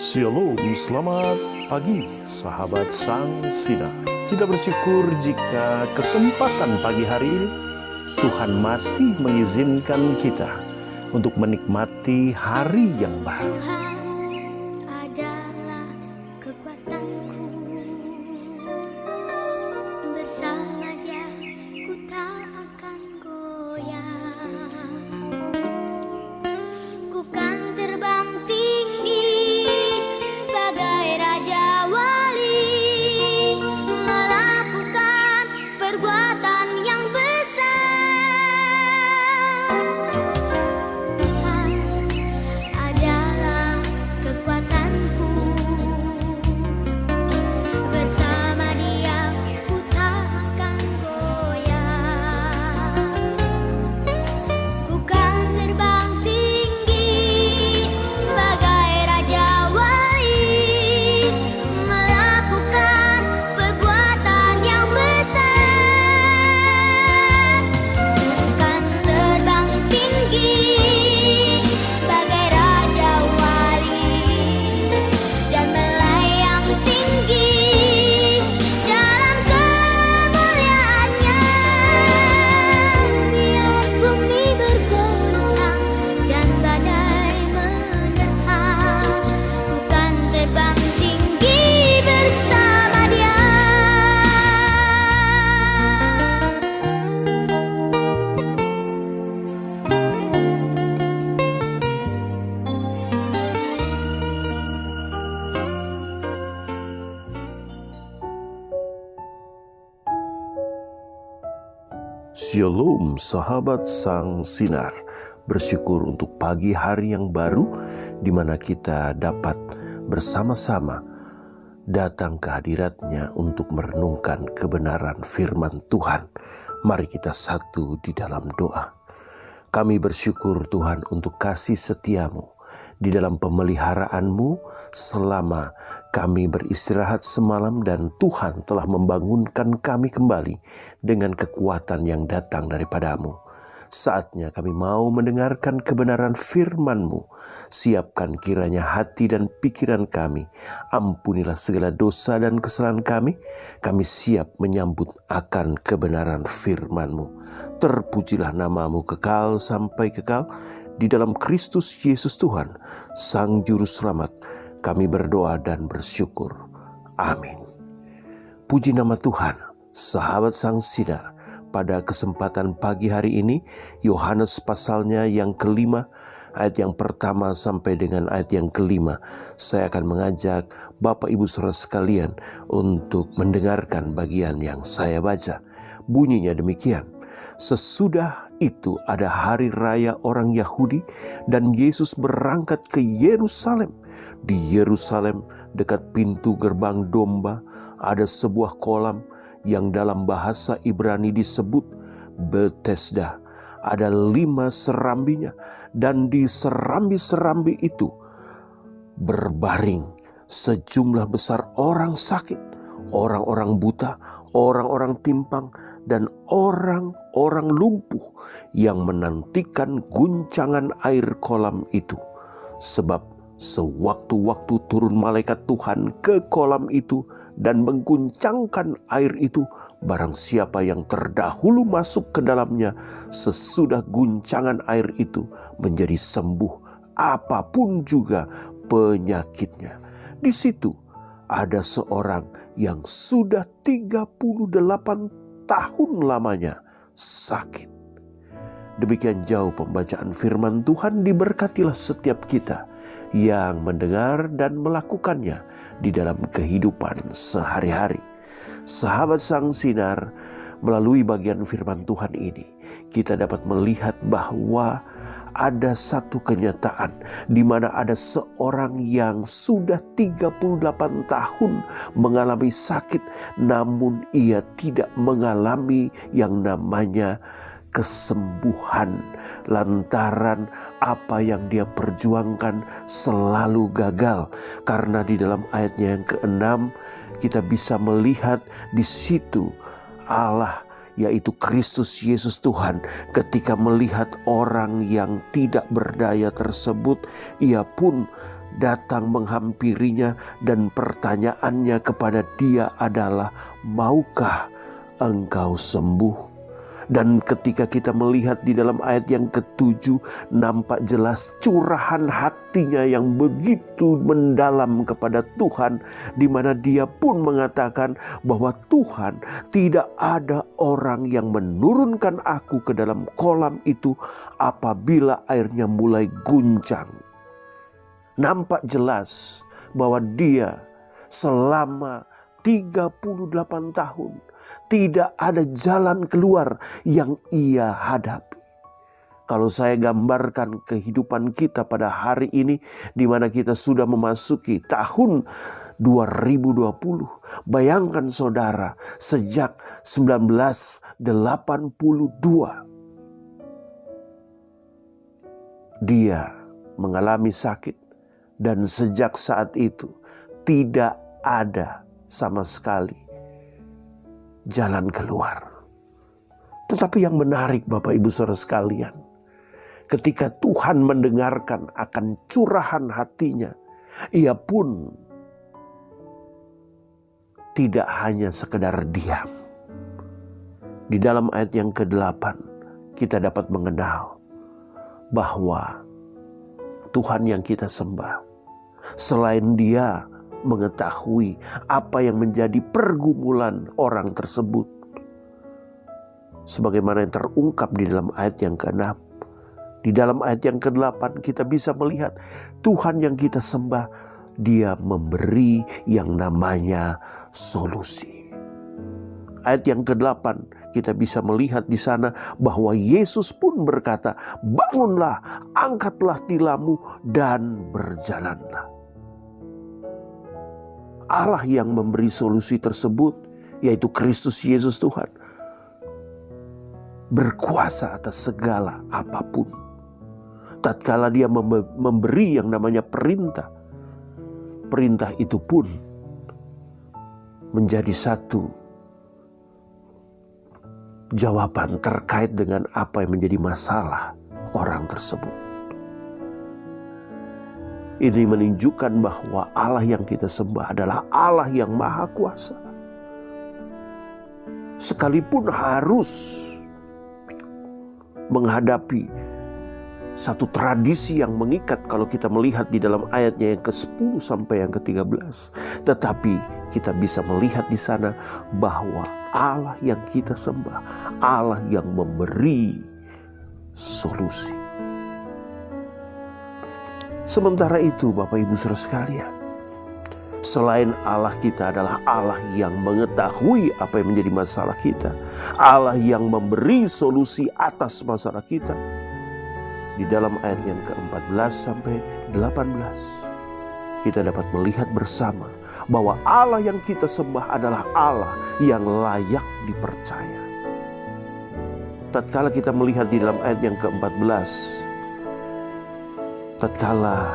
Shalom, selamat pagi sahabat Sang Sinar. Kita bersyukur jika kesempatan pagi hari ini Tuhan masih mengizinkan kita untuk menikmati hari yang baru. Tuhan adalah kekuatanku, bersama Dia ku tak akan goyah. Ku kan terbang tinggi bagai Raja Wali, melakukan perbuatan yang besar. Tuhan adalah kekuatanku, bersama Dia ku tak akan goyah. Ku kan terbang tinggi bagai Raja Wali, melakukan perbuatan yang besar. Ku kan terbang tinggi bagai Raja Wali dan melayang tinggi dalam kemuliaannya. Biar bumi bergoncang dan badai menerpa, ku kan terbang tinggi bersama Dia. Shalom sahabat Sang Sinar. Bersyukur untuk pagi hari yang baru di mana kita dapat bersama-sama datang ke hadirat-Nya untuk merenungkan kebenaran firman Tuhan. Mari kita satu di dalam doa. Kami bersyukur Tuhan untuk kasih setia-Mu di dalam pemeliharaan-Mu selama kami beristirahat semalam, dan Tuhan telah membangunkan kami kembali dengan kekuatan yang datang daripada-Mu. Saatnya kami mau mendengarkan kebenaran firman-Mu. Siapkan kiranya hati dan pikiran kami. Ampunilah segala dosa dan kesalahan kami. Kami siap menyambut akan kebenaran firman-Mu. Terpujilah nama-Mu kekal sampai kekal. Di dalam Kristus Yesus Tuhan, Sang Juru Selamat, kami berdoa dan bersyukur. Amin. Puji nama Tuhan, sahabat Sang Sinar. Pada kesempatan pagi hari ini, Yohanes pasalnya yang kelima, ayat yang pertama sampai dengan ayat yang kelima. Saya akan mengajak Bapak Ibu Saudara sekalian untuk mendengarkan bagian yang saya baca. Bunyinya demikian. Sesudah itu ada hari raya orang Yahudi, dan Yesus berangkat ke Yerusalem. Di Yerusalem, dekat pintu gerbang domba, ada sebuah kolam yang dalam bahasa Ibrani disebut Betesda. Ada 5 serambinya, dan di serambi-serambi itu berbaring sejumlah besar orang sakit, orang-orang buta, orang-orang timpang, dan orang-orang lumpuh yang menantikan guncangan air kolam itu. Sebab sewaktu-waktu turun malaikat Tuhan ke kolam itu dan mengguncangkan air itu, barang siapa yang terdahulu masuk ke dalamnya sesudah guncangan air itu menjadi sembuh apapun juga penyakitnya. Di situ ada seorang yang sudah 38 tahun lamanya sakit. Demikian jauh pembacaan firman Tuhan. Diberkatilah setiap kita yang mendengar dan melakukannya di dalam kehidupan sehari-hari. Sahabat Sang Sinar, melalui bagian firman Tuhan ini, kita dapat melihat bahwa ada satu kenyataan di mana ada seorang yang sudah 38 tahun mengalami sakit, namun ia tidak mengalami yang namanya kesembuhan, lantaran apa yang dia perjuangkan selalu gagal. Karena di dalam ayatnya yang ke-6 kita bisa melihat di situ Allah yaitu Kristus Yesus Tuhan. Ketika melihat orang yang tidak berdaya tersebut, ia pun datang menghampirinya dan pertanyaannya kepada dia adalah, "Maukah engkau sembuh?" Dan ketika kita melihat di dalam ayat yang ke-7, nampak jelas curahan hatinya yang begitu mendalam kepada Tuhan, di mana dia pun mengatakan bahwa Tuhan, tidak ada orang yang menurunkan aku ke dalam kolam itu apabila airnya mulai guncang. Nampak jelas bahwa dia selama 38 tahun tidak ada jalan keluar yang ia hadapi. Kalau saya gambarkan kehidupan kita pada hari ini, di mana kita sudah memasuki tahun 2020. Bayangkan saudara, sejak 1982 dia mengalami sakit, dan sejak saat itu tidak ada sama sekali jalan keluar. Tetapi yang menarik Bapak Ibu Saudara sekalian, ketika Tuhan mendengarkan akan curahan hatinya, ia pun tidak hanya sekedar diam. Di dalam ayat yang ke-8 kita dapat mengenal bahwa Tuhan yang kita sembah, selain Dia mengetahui apa yang menjadi pergumulan orang tersebut, sebagaimana yang terungkap di dalam ayat yang ke-6. Di dalam ayat yang ke-8 kita bisa melihat Tuhan yang kita sembah, Dia memberi yang namanya solusi. Ayat yang ke-8 kita bisa melihat di sana bahwa Yesus pun berkata, "Bangunlah, angkatlah tilammu dan berjalanlah." Allah yang memberi solusi tersebut, yaitu Kristus Yesus Tuhan, berkuasa atas segala apapun. Tatkala Dia memberi yang namanya perintah, perintah itu pun menjadi satu jawaban terkait dengan apa yang menjadi masalah orang tersebut. Ini menunjukkan bahwa Allah yang kita sembah adalah Allah yang Maha Kuasa. Sekalipun harus menghadapi satu tradisi yang mengikat kalau kita melihat di dalam ayatnya yang ke-10 sampai yang ke-13. Tetapi kita bisa melihat di sana bahwa Allah yang kita sembah, Allah yang memberi solusi. Sementara itu Bapak Ibu Saudara sekalian, selain Allah kita adalah Allah yang mengetahui apa yang menjadi masalah kita, Allah yang memberi solusi atas masalah kita. Di dalam ayat yang ke-14 sampai 18 kita dapat melihat bersama bahwa Allah yang kita sembah adalah Allah yang layak dipercaya. Tatkala kita melihat di dalam ayat yang ke-14, tatkala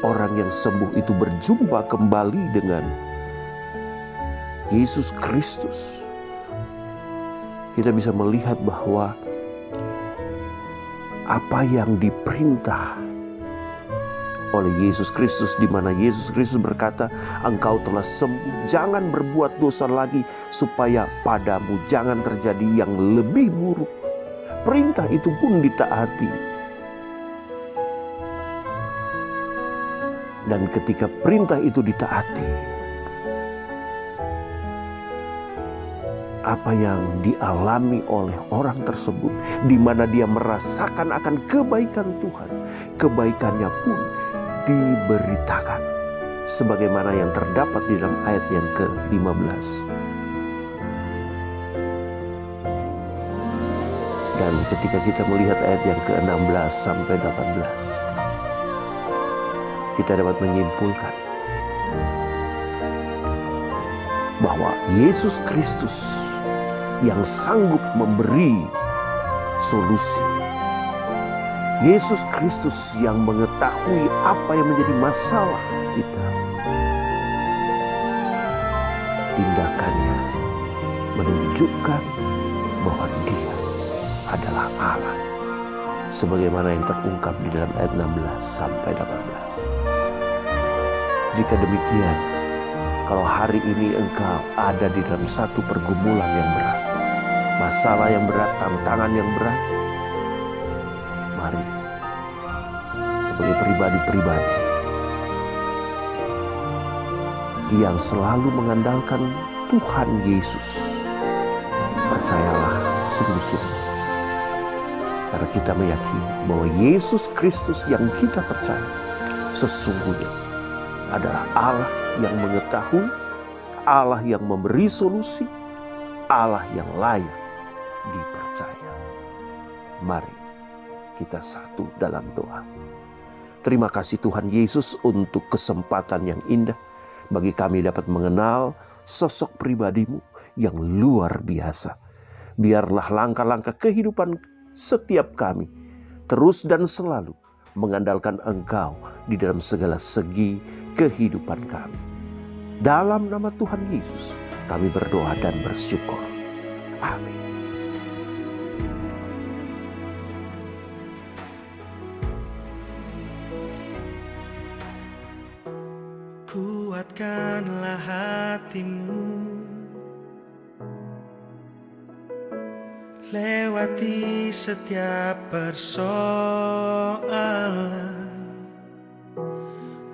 orang yang sembuh itu berjumpa kembali dengan Yesus Kristus, kita bisa melihat bahwa apa yang diperintah oleh Yesus Kristus, di mana Yesus Kristus berkata, "Engkau telah sembuh, jangan berbuat dosa lagi, supaya padamu jangan terjadi yang lebih buruk." Perintah itu pun ditaati. Dan ketika perintah itu ditaati, apa yang dialami oleh orang tersebut, di mana dia merasakan akan kebaikan Tuhan, kebaikannya pun diberitakan, sebagaimana yang terdapat di dalam ayat yang ke-15. Dan ketika kita melihat ayat yang ke-16 sampai 18, kita dapat menyimpulkan bahwa Yesus Kristus yang sanggup memberi solusi. Yesus Kristus yang mengetahui apa yang menjadi masalah kita. Tindakannya menunjukkan bahwa Dia adalah Allah, sebagaimana yang terungkap di dalam ayat 16 sampai 18. Jika demikian, kalau hari ini engkau ada di dalam satu pergumulan yang berat, masalah yang berat, tantangan yang berat, mari sebagai pribadi-pribadi yang selalu mengandalkan Tuhan Yesus, percayalah sungguh-sungguh, karena kita meyakini bahwa Yesus Kristus yang kita percaya sesungguhnya adalah Allah yang mengetahui, Allah yang memberi solusi, Allah yang layak dipercaya. Mari kita satu dalam doa. Terima kasih Tuhan Yesus untuk kesempatan yang indah bagi kami dapat mengenal sosok pribadi-Mu yang luar biasa. Biarlah langkah-langkah kehidupan setiap kami terus dan selalu mengandalkan Engkau di dalam segala segi kehidupan kami. Dalam nama Tuhan Yesus kami berdoa dan bersyukur. Amin. Kuatkanlah hatimu, lewati setiap persoalan.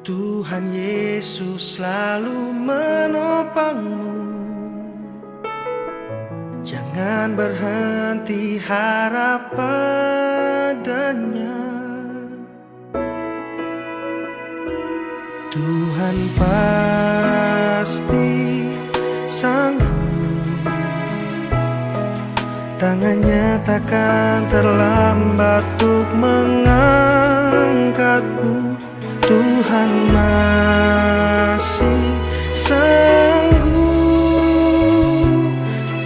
Tuhan Yesus selalu menopangmu. Jangan berhenti harap padanya. Tuhan pasti sanggup, tangannya takkan terlambat untuk mengangkatmu. Tuhan masih sanggup,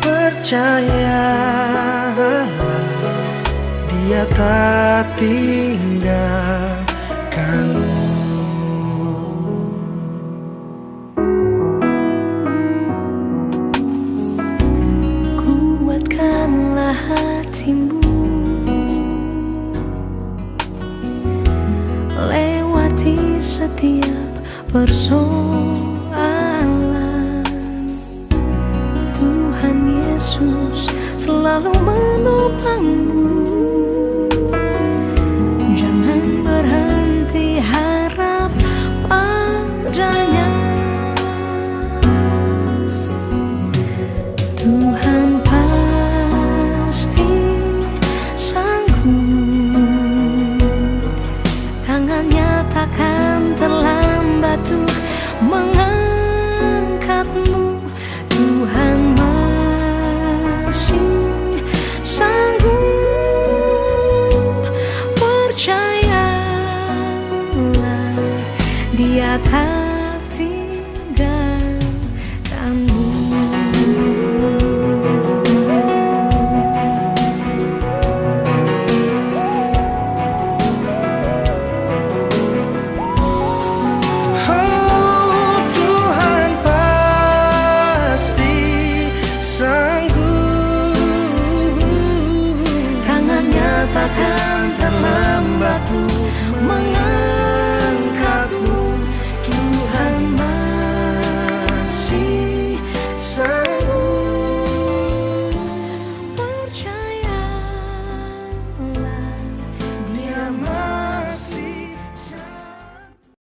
percayalah, Dia tak tinggalkanmu. Hatimu, lewati setiap persoalan. Tuhan Yesus selalu menopangmu. Jangan berhenti harap padanya. Tuhan takkan terlambat tuh mengangkatmu. Tuhan masih sanggup, percayalah, Dia tak